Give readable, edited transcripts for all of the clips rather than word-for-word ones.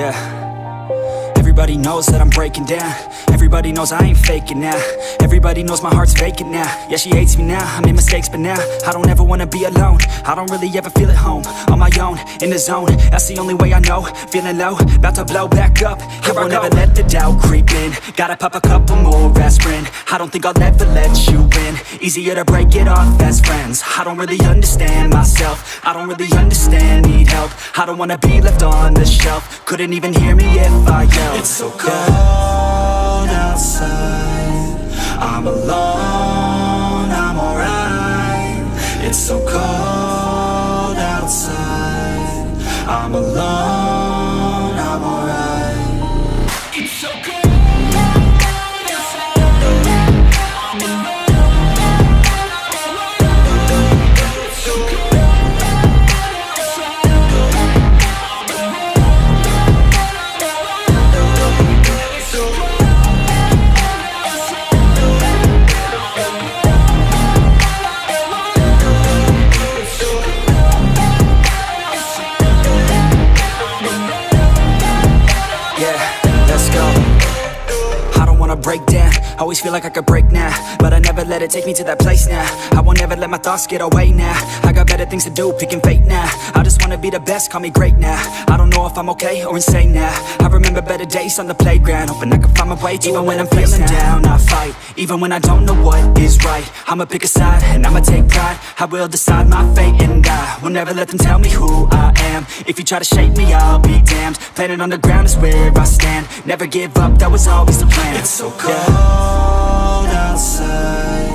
Yeah. Everybody knows that I'm breaking down. Everybody knows I ain't faking now. Everybody knows my heart's vacant now. Yeah, she hates me now, I made mistakes but now I don't ever wanna be alone. I don't really ever feel at home. On my own, in the zone, that's the only way I know. Feeling low, about to blow back up. Here I won't ever let the doubt creep in. Gotta pop a couple more aspirin. I don't think I'll ever let you in. Easier to break it off as friends. I don't really understand myself. I don't really understand, need help. I don't wanna be left on the shelf. Couldn't even hear me if I yelled. It's so cold outside. I'm alone, I'm alright. It's so cold outside. I'm alone, I'm alright. It's so cold. Break down, always feel like I could break now, but I never let it take me to that place now. I won't ever let my thoughts get away now. I got better things to do, picking fate now. I just wanna be the best, call me great now. I don't know if I'm okay or insane now. I remember better days on the playground, hoping I can find my way. Even when I'm feeling down, I fight. Even when I don't know what is right, I'ma pick a side and I'ma take pride. I will decide my fate and I will never let them tell me who I am. If you try to shake me, I'll be damned. Planet on the ground is where I stand. Never give up, that was always the plan. It's so cold outside.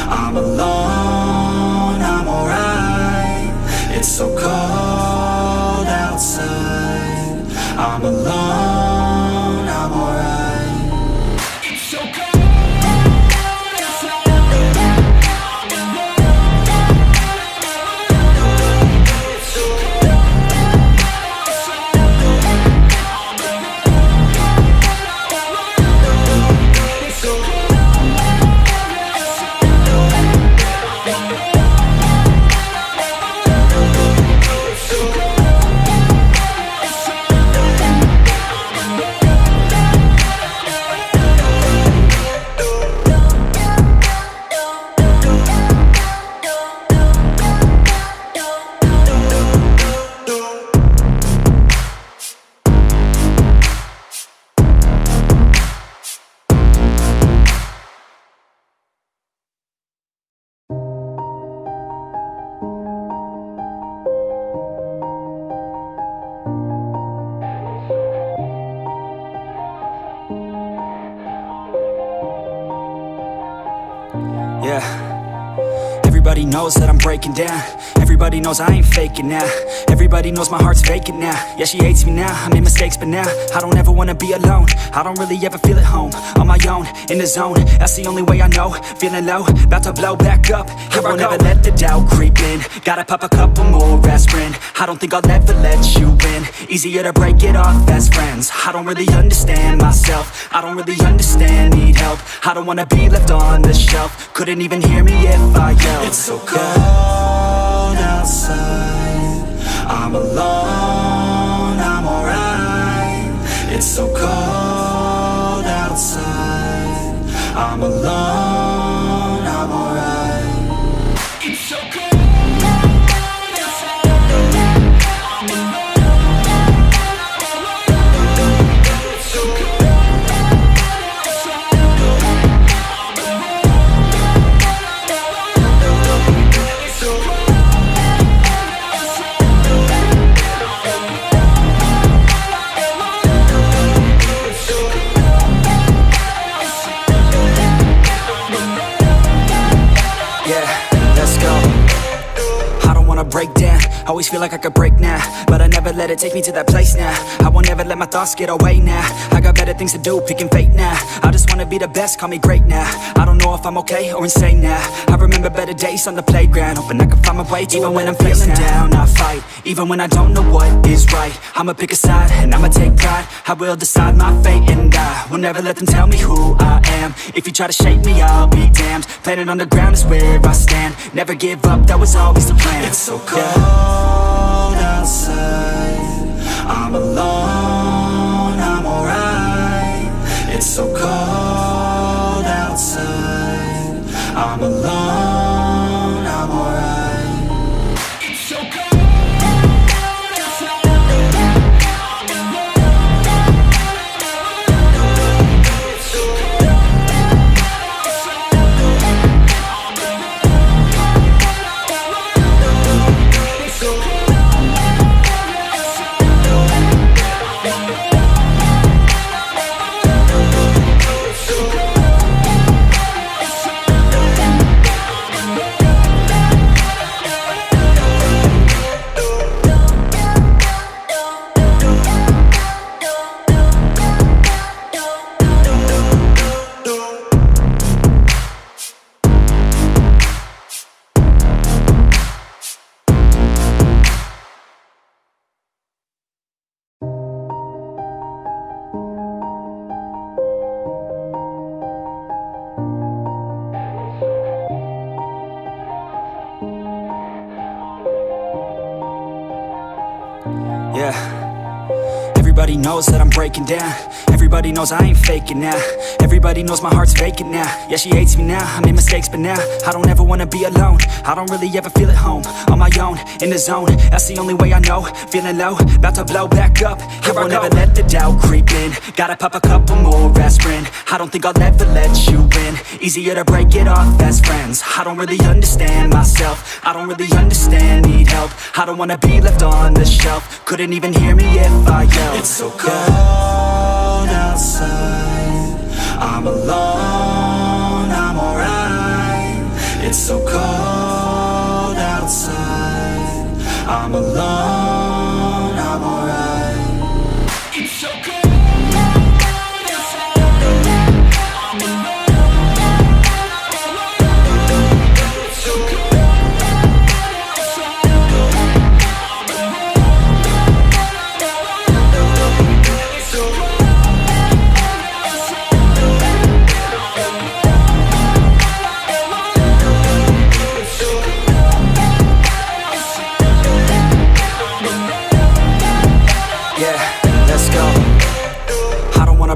I'm alone, I'm alright. It's so cold outside. I'm alone, I'm alright. It's so cold. Yeah. Everybody knows that I'm breaking down. Everybody knows I ain't faking now. Everybody knows my heart's vacant now. Yeah, she hates me now, I made mistakes but now I don't ever wanna be alone. I don't really ever feel at home. On my own, in the zone, that's the only way I know. Feeling low, about to blow back up. Here I won't ever let the doubt creep in. Gotta pop a couple more aspirin. I don't think I'll ever let you in. Easier to break it off as friends. I don't really understand myself. I don't really understand, need help. I don't wanna be left on the shelf. Couldn't even hear me if I yelled. It's so cold outside. I'm alone, I'm alright. It's so cold outside. I'm alone, I'm alright. It's so cold. Break down, always feel like I could break now, but I never let it take me to that place now. I won't ever let my thoughts get away now. I got better things to do, picking fate now. I just wanna be the best, call me great now. I don't know if I'm okay or insane now. I remember better days on the playground, hoping I can find my way. Even when I'm feeling down, I fight. Even when I don't know what is right, I'ma pick a side and I'ma take pride. I will decide my fate and I will never let them tell me who I am. If you try to shake me, I'll be damned. Planet on the ground is where I stand. Never give up, that was always the plan. It's so cold outside. I'm alone. I'm alone, I'm alright. It's so cold outside. Yeah. Everybody knows that I'm breaking down. Everybody knows I ain't faking now. Everybody knows my heart's vacant now. Yeah, she hates me now, I made mistakes but now I don't ever wanna be alone. I don't really ever feel at home. On my own, in the zone, that's the only way I know. Feeling low, about to blow back up. Here I won't ever let the doubt creep in. Gotta pop a couple more aspirin. I don't think I'll ever let you in. Easier to break it off best friends. I don't really understand myself. I don't really understand, need help. I don't wanna be left on the shelf. Couldn't even hear me if I yelled. It's so cold outside. I'm alone, I'm alright. It's so cold outside. I'm alone, I'm alright. It's so cold.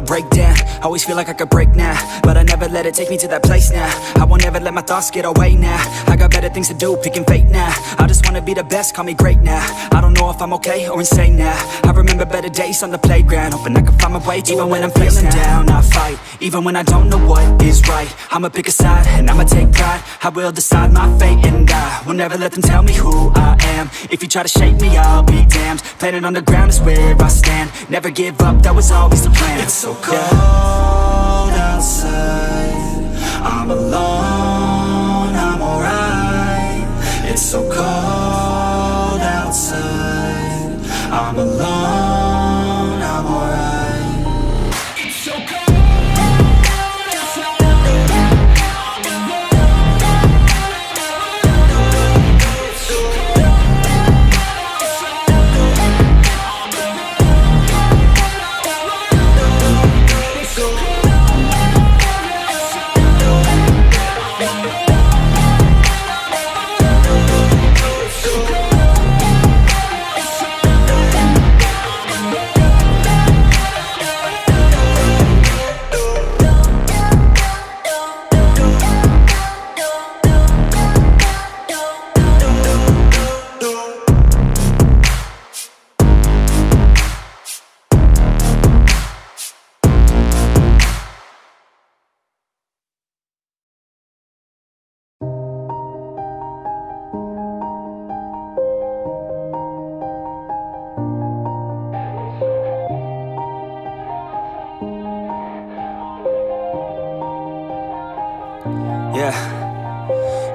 Break down, always feel like I could break now, but I never let it take me to that place now. I won't ever let my thoughts get away now. I got better things to do, picking fate now. I just wanna be the best, call me great now. I don't know if I'm okay or insane now. I remember better days on the playground, hoping I can find my way. Even when I'm feeling down, I fight. Even when I don't know what is right, I'ma pick a side and I'ma take pride. I will decide my fate and I will never let them tell me who I am. If you try to shake me, I'll be damned. Planet on the ground is where I stand. Never give up, that was always the plan. It's so cold outside. I'm alone, I'm alright. It's so cold outside. I'm alone, I'm alright. It's so cold. Yeah.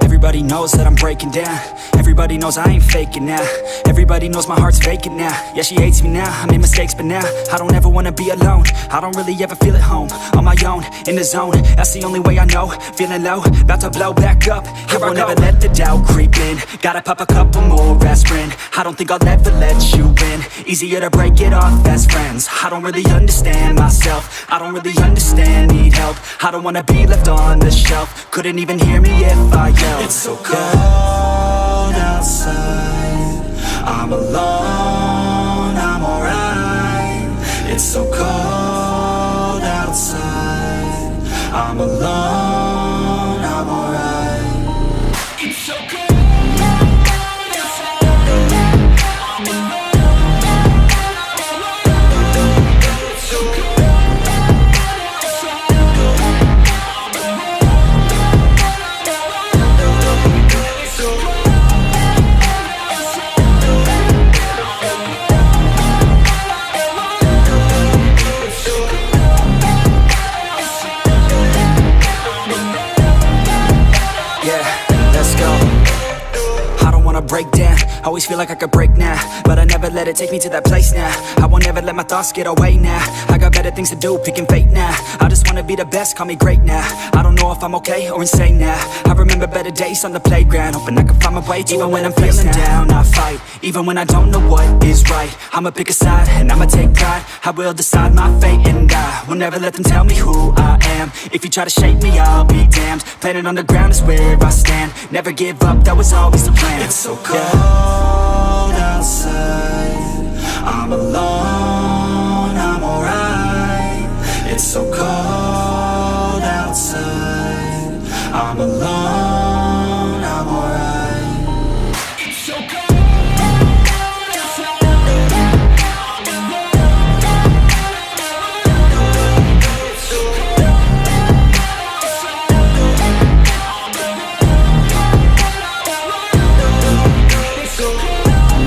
Everybody knows that I'm breaking down. Everybody knows I ain't faking now. Everybody knows my heart's vacant now. Yeah, she hates me now, I made mistakes but now I don't ever wanna be alone. I don't really ever feel at home. On my own, in the zone, that's the only way I know. Feeling low, about to blow back up. Here I won't ever let the doubt creep in. Gotta pop a couple more aspirin. I don't think I'll ever let you in. Easier to break it off best friends. I don't really understand myself. I don't really understand, need help. I don't wanna be left on the shelf. Couldn't even hear me if I yelled. It's so cold outside. I'm alone, I'm alright. It's so cold outside. I'm alone, I'm alright. Break down, always feel like I could break now, but I never let it take me to that place now. I won't ever let my thoughts get away now. I got better things to do, picking fate now. I just wanna be the best, call me great now. I don't know if I'm okay or insane now. I remember better days on the playground, hoping I can find my way even when I'm feeling down. I fight, even when I don't know what is right. I'ma pick a side, and I'ma take pride. I will decide my fate, and I will never let them tell me who I am. If you try to shake me, I'll be damned. Planet on the ground is where I stand. Never give up, that was always the plan. It's so cold outside, I'm alone, I'm alright. It's so cold outside, I'm alone, I'm alright. It's so cold outside, I'm alone. It's so cold outside, I'm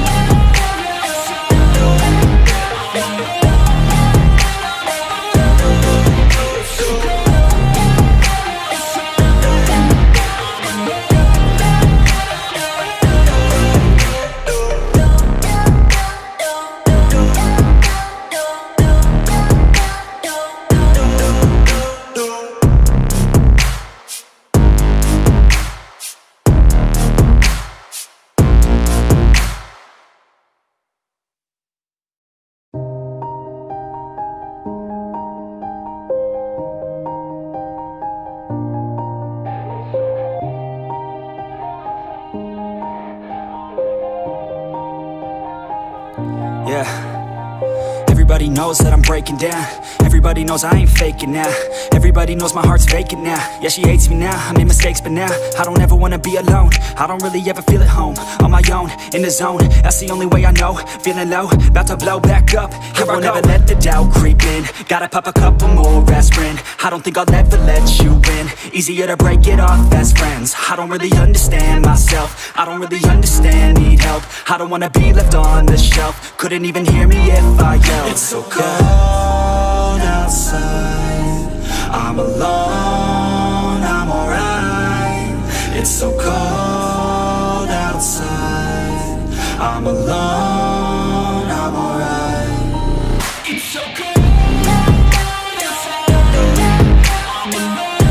Everybody knows that I'm breaking down. Everybody knows I ain't faking now. Everybody knows my heart's vacant now. Yeah, she hates me now, I made mistakes but now I don't ever wanna be alone. I don't really ever feel at home. On my own, in the zone, that's the only way I know. Feeling low, about to blow back up. Here I won't ever let the doubt creep in. Gotta pop a couple more aspirin. I don't think I'll ever let you in. Easier to break it off as friends. I don't really understand myself. I don't really understand, need help. I don't wanna be left on the shelf. Couldn't even hear me if I yelled. It's so cold outside, I'm alone, I'm alright. It's so cold outside, I'm alone, I'm alright. It's so cold outside, I'm alone,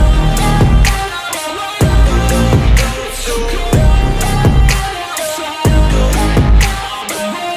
it's so cold outside, I'm alone.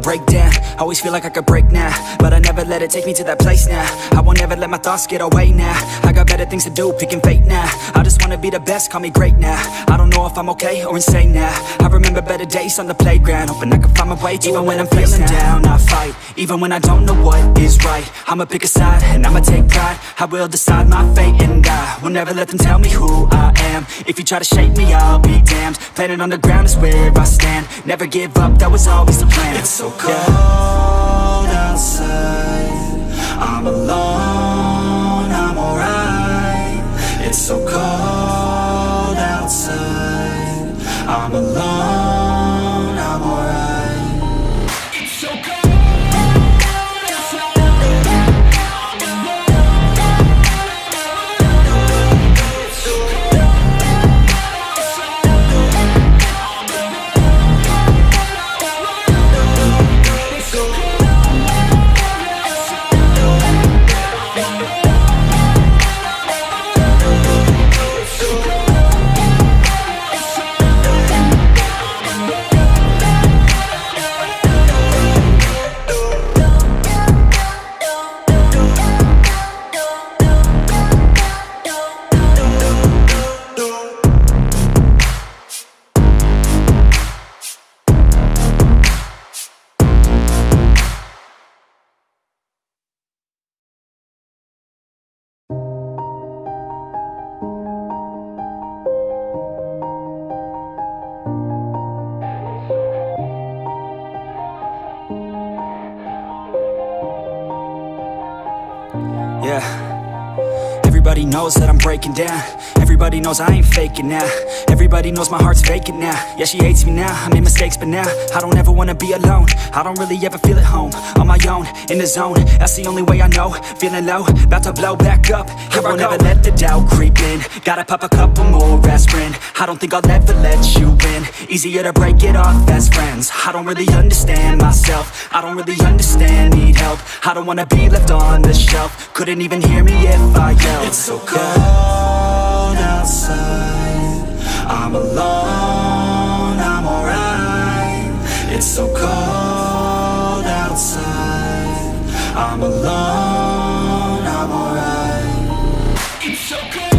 Break down, always feel like I could break now, but I never let it take me to that place now. I won't ever let my thoughts get away now. I got better things to do, picking fate now. I just wanna be the best, call me great now. I don't know if I'm okay or insane now. I remember better days on the playground, hoping I can find my way even when I'm feeling down. I fight, even when I don't know what is right. I'ma pick a side, and I'ma take pride. I will decide my fate, and I will never let them tell me who I am. If you try to shake me, I'll be damned. Planet on the ground is where I stand. Never give up, that was always the plan. It's so cold outside, I'm alone, I'm alright. It's so cold outside, I'm alone, I'm alright. It's so cold outside, I'm alone, it's so cold outside, I'm alone. Yeah. Everybody knows that I'm breaking down. Everybody knows I ain't faking now. Everybody knows my heart's vacant now. Yeah, she hates me now, I made mistakes but now I don't ever wanna be alone. I don't really ever feel at home. On my own, in the zone, that's the only way I know. Feeling low, about to blow back up. Here I won't ever let the doubt creep in. Gotta pop a couple more aspirin. I don't think I'll ever let you in. Easier to break it off best friends. I don't really understand myself. I don't really understand, need help. I don't wanna be left on the shelf. Couldn't even hear me if I yelled. It's so cold outside, I'm alone, I'm alright. It's so cold outside, I'm alone, I'm alright. It's so cold.